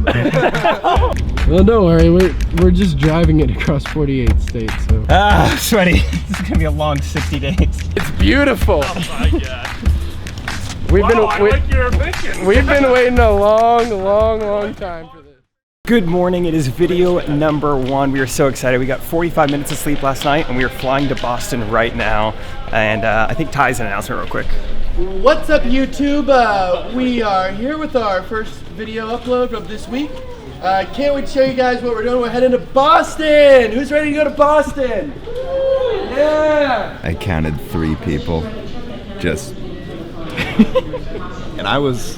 Well, don't worry, we're just driving it across 48 states, so. Ah, sweaty. This is gonna be a long 60 days. It's beautiful. Oh my god. We've been waiting a long time for this. Good morning, it is video number 1. We are so excited. We got 45 minutes of sleep last night and we are flying to Boston right now. And I think Ty's an announcement real quick. What's up, YouTube? We are here with our first video upload of this week. Can't wait to show you guys what we're doing. We're heading to Boston. Who's ready to go to Boston? Yeah! I counted 3 people. Just and I was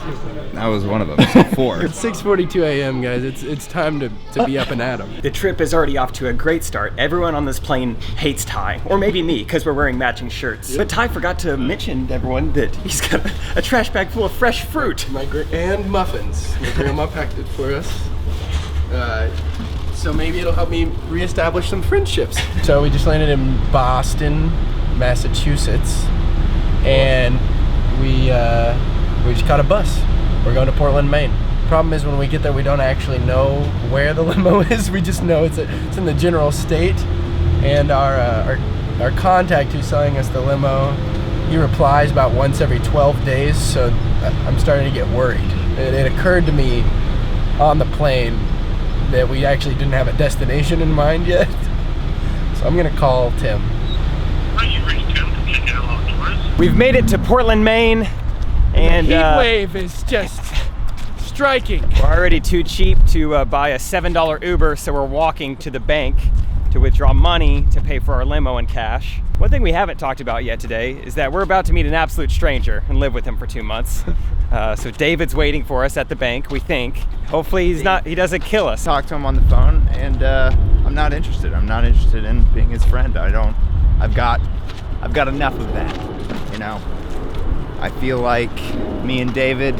one of them, so 4. It's 6:42 a.m. guys. It's time to be up and at 'em. The trip is already off to a great start. Everyone on this plane hates Ty, or maybe me, because we're wearing matching shirts. Yep. But Ty forgot to mention to everyone that he's got a trash bag full of fresh fruit. And muffins. My grandma packed it for us. So maybe it'll help me reestablish some friendships. So we just landed in Boston, Massachusetts, and we just caught a bus. We're going to Portland, Maine. Problem is when we get there, we don't actually know where the limo is. We just know it's in the general state. And our contact who's selling us the limo, he replies about once every 12 days. So I'm starting to get worried. It occurred to me on the plane that we actually didn't have a destination in mind yet. So I'm gonna call Tim. We've made it to Portland, Maine. And the heat wave is just striking. We're already too cheap to buy a $7 Uber, so we're walking to the bank to withdraw money to pay for our limo in cash. One thing we haven't talked about yet today is that we're about to meet an absolute stranger and live with him for 2 months. So David's waiting for us at the bank, we think. Hopefully he doesn't kill us. Talked to him on the phone, and I'm not interested. I'm not interested in being his friend. I've got enough of that, you know. I feel like me and David,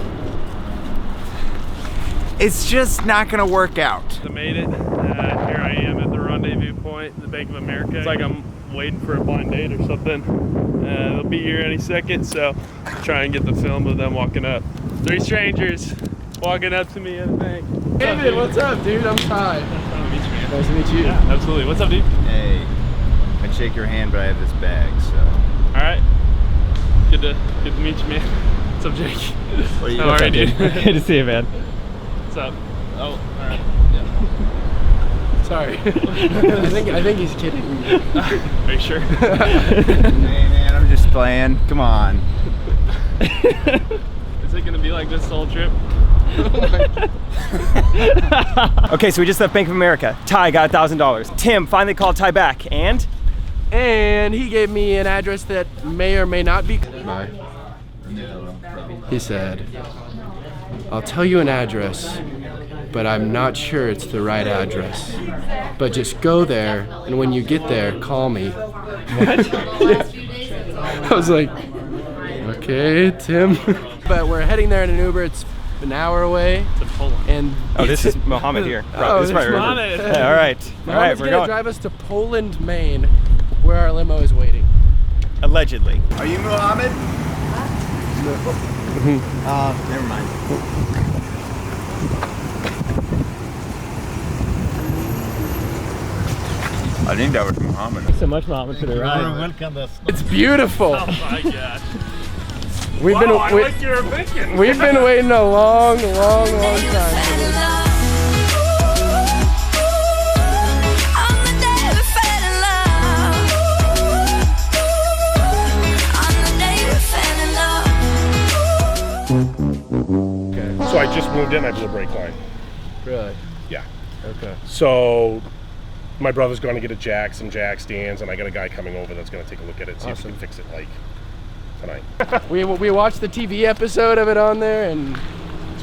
it's just not gonna work out. I made it. Here I am at the rendezvous point, the Bank of America. It's like I'm waiting for a blind date or something. They'll be here any second, so try and get the film of them walking up. 3 strangers walking up to me at a bank. David, what's up, dude? I'm Ty. Nice to meet you, man. Nice to meet you. Yeah, absolutely. What's up, dude? Hey, I'd shake your hand, but I have this bag, so. All right. Good to meet you, man. What's up, Jake? What are you How are you, dude? Good to see you, man. What's up? Oh, all right. Yeah. Sorry. I think he's kidding. Are you sure? Hey man, I'm just playing. Come on. Is it gonna be like this the whole trip? Okay, so we just left Bank of America. Ty got $1,000. Tim finally called Ty back, and he gave me an address that may or may not be. Bye. He said, I'll tell you an address, but I'm not sure it's the right address. But just go there, and when you get there, call me. What? Yeah. I was like, okay, Tim. But we're heading there in an Uber. It's an hour away. To Poland. And this is Mohammed here. Oh, this is right. Mohammed. Yeah, all right. Mohammed's We're gonna going. drive us to Poland, Maine, where our limo is waiting. Allegedly. Are you Muhammad? Never mind. I think that was Muhammad. Thanks so much, Mohammed, for the ride. It's beautiful. Oh my gosh. We've been waiting a long time for this. So I just moved in, I blew a brake line. Really? Yeah. Okay. So my brother's going to get some jack stands, and I got a guy coming over that's going to take a look at it, see if he can fix it like tonight. We watched the TV episode of it on there, and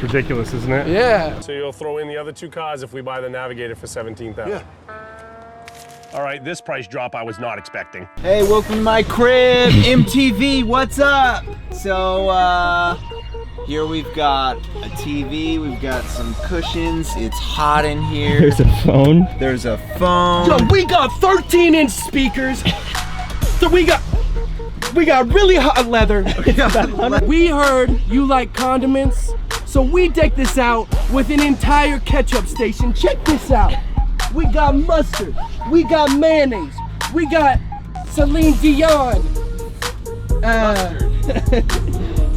It's ridiculous, isn't it? yeah. So you'll throw in the other 2 cars if we buy the Navigator for $17,000. Yeah. All right, this price drop I was not expecting. Hey, welcome to my crib, MTV, what's up? So, here we've got a TV, we've got some cushions, it's hot in here. There's a phone. There's a phone. Yo, we got 13-inch speakers. So we got really hot leather. We heard you like condiments, So we deck this out with an entire ketchup station. Check this out. We got mustard, we got mayonnaise, we got Celine Dion.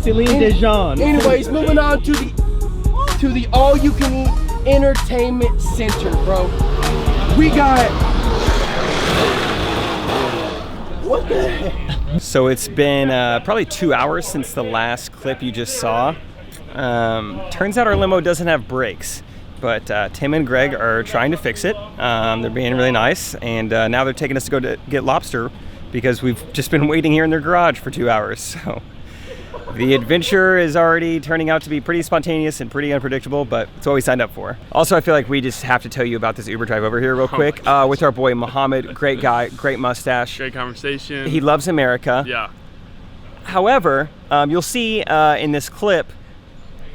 Celine Dijon. Anyways, moving on to the all-you-can-eat entertainment center, bro. We got. What the heck? So it's been probably 2 hours since the last clip you just saw. Turns out our limo doesn't have brakes, but Tim and Greg are trying to fix it. They're being really nice, and now they're taking us to go to get lobster because we've just been waiting here in their garage for 2 hours. So the adventure is already turning out to be pretty spontaneous and pretty unpredictable, but it's what we signed up for. Also, I feel like we just have to tell you about this Uber drive over here real quick with our boy Mohammed. Great guy, great mustache. Great conversation. He loves America. Yeah. However, you'll see in this clip,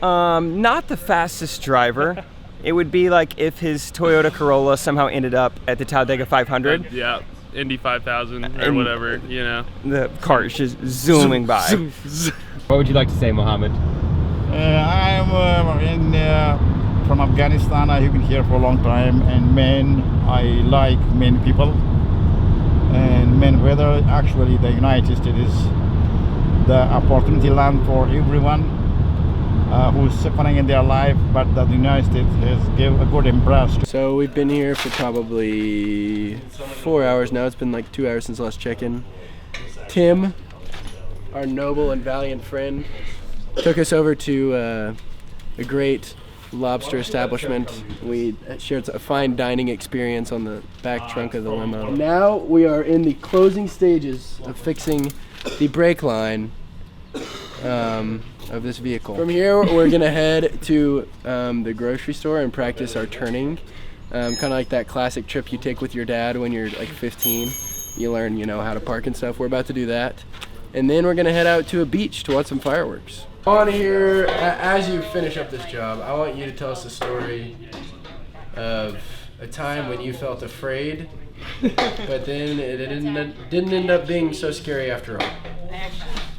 not the fastest driver. It would be like if his Toyota Corolla somehow ended up at the Talladega 500. Yeah, Indy 5000 or whatever, you know. The car is just zooming by. What would you like to say, Mohammed? I'm from Afghanistan. I've been here for a long time, and Maine, I like Maine people and Maine weather. Actually, the United States is the opportunity land for everyone who's suffering in their life, but the United States has given a good impression. So we've been here for probably 4 hours now. It's been like 2 hours since last check-in. Tim, our noble and valiant friend, took us over to a great lobster establishment. We shared a fine dining experience on the back trunk of the limo. Now we are in the closing stages of fixing the brake line of this vehicle. From here, we're gonna head to the grocery store and practice our turning. Kind of like that classic trip you take with your dad when you're like 15. You learn, how to park and stuff. We're about to do that. And then we're gonna head out to a beach to watch some fireworks. On here, as you finish up this job, I want you to tell us a story of a time when you felt afraid, but then it didn't end up being so scary after all.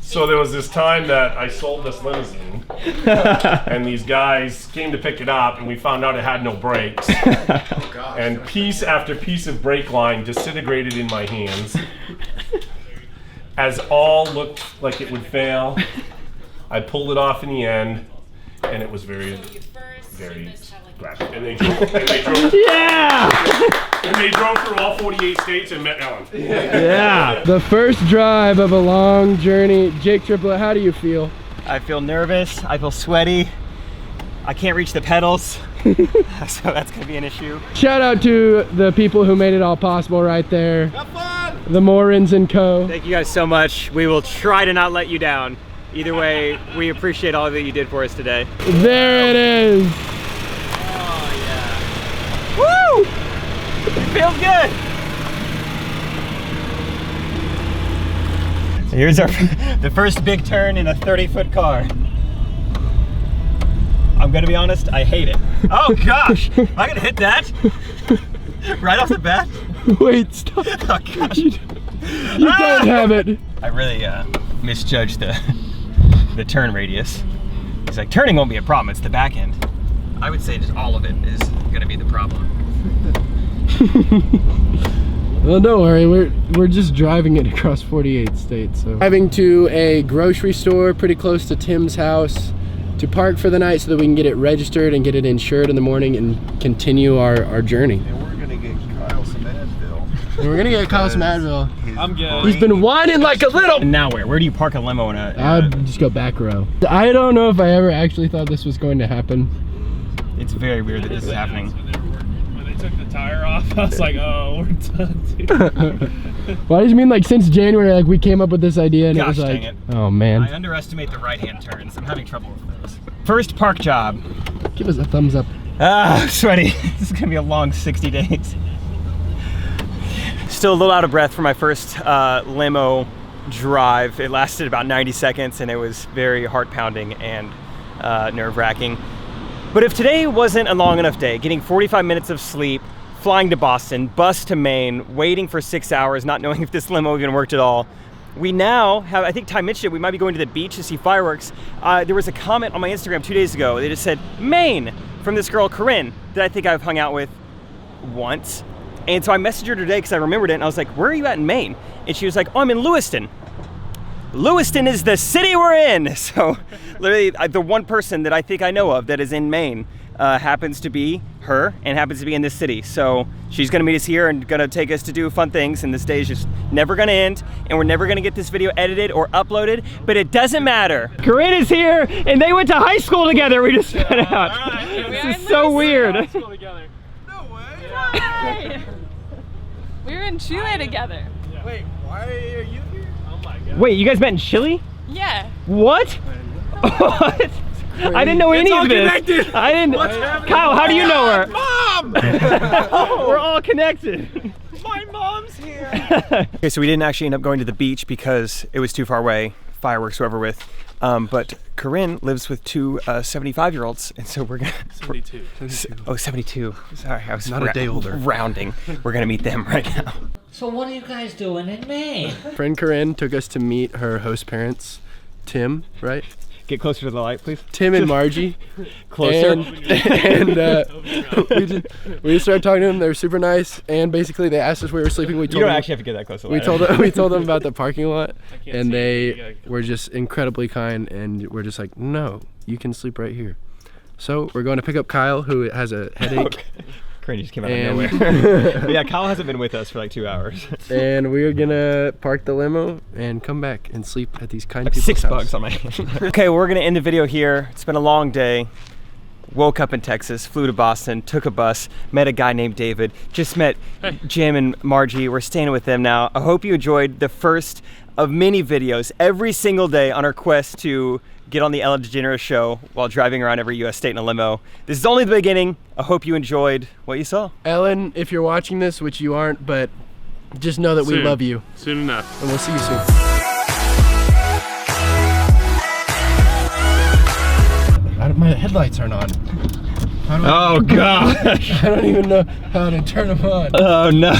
So there was this time that I sold this limousine, and these guys came to pick it up, and we found out it had no brakes. Oh, gosh. And piece after piece of brake line disintegrated in my hands. As all looked like it would fail, I pulled it off in the end, and it was very, very graphic. And they drove. Yeah! And they drove through all 48 states and met Ellen. Yeah! The first drive of a long journey. Jake Triplet, how do you feel? I feel nervous, I feel sweaty, I can't reach the pedals, so that's gonna be an issue. Shout out to the people who made it all possible right there. Have fun! The Morins and Co. Thank you guys so much. We will try to not let you down. Either way, we appreciate all that you did for us today. There it is. Oh yeah. Woo! It feels good. Here's the first big turn in a 30-foot car. I'm gonna be honest, I hate it. Oh gosh, am I gonna hit that? Right off the bat? Wait, stop. Oh gosh. You don't have it. I really misjudged the turn radius. He's like, turning won't be a problem, it's the back end. I would say just all of it is gonna be the problem. Well, don't worry, we're just driving it across 48 states. So driving to a grocery store pretty close to Tim's house to park for the night so that we can get it registered and get it insured in the morning and continue our journey. And we're gonna get Kyle some Advil. We're gonna get Kyle some Advil. I'm good. He's been whining like a little. And now where? Where do you park a limo in a... I'd just go back row. I don't know if I ever actually thought this was going to happen. It's very weird that this is happening. When they took the tire off, I was like, oh, we're done, dude. Well, I just mean like since January, like we came up with this idea and Gosh, it was like, dang it. oh man. I underestimate the right-hand turns. I'm having trouble with those. First park job. Give us a thumbs up. Ah, sweaty. This is gonna be a long 60 days. Still a little out of breath for my first limo drive. It lasted about 90 seconds and it was very heart-pounding and nerve-wracking. But if today wasn't a long enough day, getting 45 minutes of sleep, flying to Boston, bus to Maine, waiting for 6 hours, not knowing if this limo even worked at all, we now have, I think Ty mentioned it, we might be going to the beach to see fireworks. There was a comment on my Instagram 2 days ago. They just said, Maine, from this girl, Corinne, that I think I've hung out with once. And so I messaged her today because I remembered it, and I was like, where are you at in Maine? And she was like, oh, I'm in Lewiston. Lewiston is the city we're in. So literally the one person that I think I know of that is in Maine happens to be her and happens to be in this city. So she's gonna meet us here and gonna take us to do fun things, and this day is just never gonna end, and we're never gonna get this video edited or uploaded, but it doesn't matter. Corinne is here, and they went to high school together. We just found out. This is so weird. High school together. No way. Hi. We were in Chile together. Wait, why are you here? Oh my god. Wait, you guys met in Chile? Yeah. What? What? I didn't know any of this. Connected. I didn't. Kyle, how do you know her? Mom! We're all connected. My mom's here. Okay, so we didn't actually end up going to the beach because it was too far away. Fireworks were over with. But Corinne lives with two 75-year-olds, and so we're gonna. 72. Oh, 72. Sorry, I was Not a day older. Rounding. We're gonna meet them right now. So what are you guys doing in Maine? Friend Corinne took us to meet her host parents, Tim, right? Get closer to the light, please. Tim and Margie. Closer. And we just started talking to them. They were super nice, and basically they asked us where we were sleeping. We You told don't them, actually have to get that close to the we light. told them about the parking lot, and see they you gotta come were just incredibly kind, and we're just like, no, you can sleep right here. So we're going to pick up Kyle, who has a headache. Corinne just came out And- of nowhere. But yeah, Kyle hasn't been with us for like 2 hours. And we're gonna park the limo and come back and sleep at these kind Like people's 6 house. bugs on my hand. Okay, well, we're gonna end the video here. It's been a long day. Woke up in Texas, flew to Boston, took a bus, met a guy named David, just met Jim and Margie. We're staying with them now. I hope you enjoyed the first of many videos every single day on our quest to get on the Ellen DeGeneres show while driving around every US state in a limo. This is only the beginning. I hope you enjoyed what you saw. Ellen, if you're watching this, which you aren't, but just know that we Soon. love you, Soon enough. and we'll see you soon. My headlights aren't on. How do I Oh gosh. don't even know how to turn them on. Oh no.